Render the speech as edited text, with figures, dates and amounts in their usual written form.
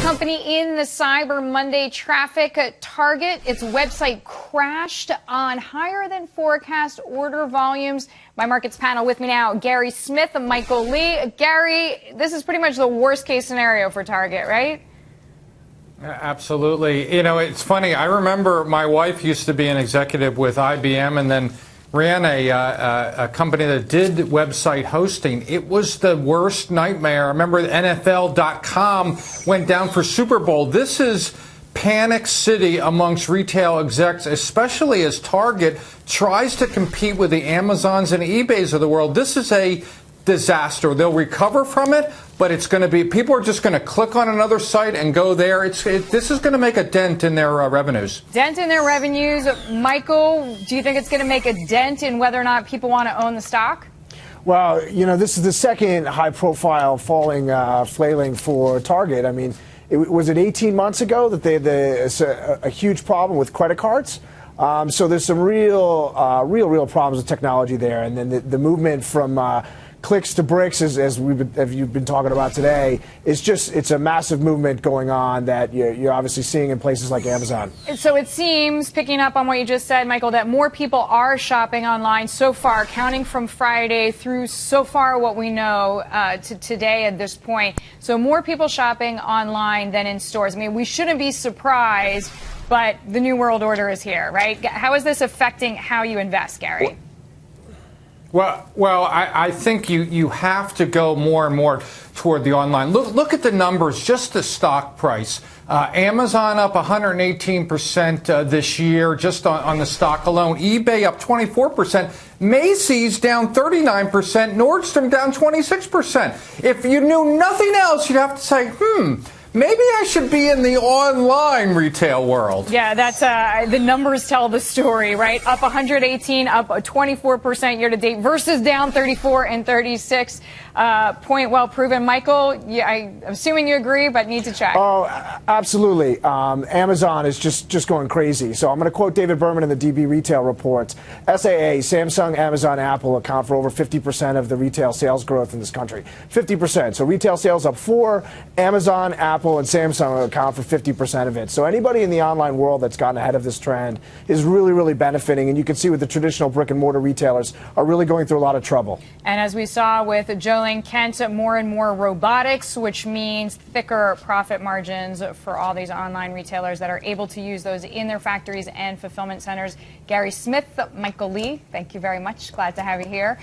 Company in the Cyber Monday traffic. Target, its website crashed on higher than forecast order volumes. My markets panel with me now, Gary Smith and Michael Lee. Gary, this is pretty much the worst case scenario for Target, right? Absolutely. You know, it's funny. I remember my wife used to be an executive with IBM and then ran a company that did website hosting. It was the worst nightmare. I remember NFL.com went down for Super Bowl. This is panic city amongst retail execs, especially as Target tries to compete with the Amazons and eBays of the world. This is a disaster. They'll recover from it, but it's going to be, people are just going to click on another site and go there. This is going to make a dent in their revenues. Dent in their revenues. Michael, do you think it's going to make a dent in whether or not people want to own the stock? Well, you know, this is the second high-profile flailing for Target. I mean, was it 18 months ago that they had a huge problem with credit cards? So there's some real problems with technology there. And then the movement from clicks to bricks, as you've been talking about today, it's a massive movement going on that you're obviously seeing in places like Amazon. So it seems, picking up on what you just said, Michael, that more people are shopping online so far, counting from Friday through so far what we know to today at this point. So more people shopping online than in stores. I mean, we shouldn't be surprised, but the new world order is here, right? How is this affecting how you invest, Gary? Well, I think you have to go more and more toward the online. Look at the numbers, just the stock price. Amazon up 118% this year, just on the stock alone. eBay up 24%. Macy's down 39%. Nordstrom down 26%. If you knew nothing else, you'd have to say, maybe I should be in the online retail world. Yeah, that's the numbers tell the story, right? Up 118, up 24% year to date versus down 34 and 36. Point well proven. Michael, I'm assuming you agree, but need to check. Oh, absolutely. Amazon is just going crazy. So I'm going to quote David Berman in the DB Retail Reports. SAA, Samsung, Amazon, Apple account for over 50% of the retail sales growth in this country. 50%. So retail sales up 4, Amazon, Apple, and Samsung account for 50% of it. So anybody in the online world that's gotten ahead of this trend is really benefiting. And you can see with the traditional brick and mortar retailers are really going through a lot of trouble. And as we saw with Jolene Kent, more and more robotics, which means thicker profit margins for all these online retailers that are able to use those in their factories and fulfillment centers. Gary Smith, Michael Lee, thank you very much. Glad to have you here.